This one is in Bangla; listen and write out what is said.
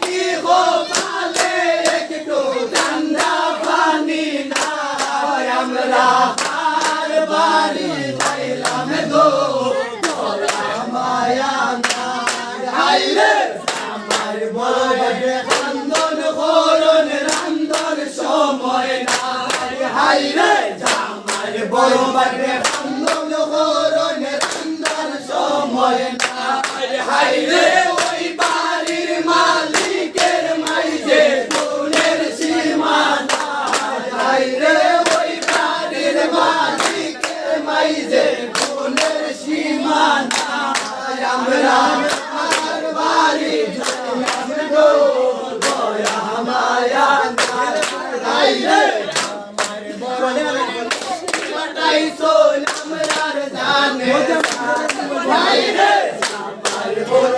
কি গোপালে একটু ঠান্ডা পানি না আমরা আর বাড়ি যাইলাম গো তোরা মায়া না হাইরে আমার বড় খান্দন করন রান্দন সময় না হাইরে আমার বড় খান্দন করন রান্দন সময় না হাইরে ওই বাড়ির মালিকের মাইজে গুণের সীমানা হাইরে ওই বাড়ির মালিকের মাইজে গুণের সীমানা আমরা আর বাড়ি যাইলাম গো দয়া মায়া হাইরে আমার বড় সোনাম রার জানে হাইরে আমার বড়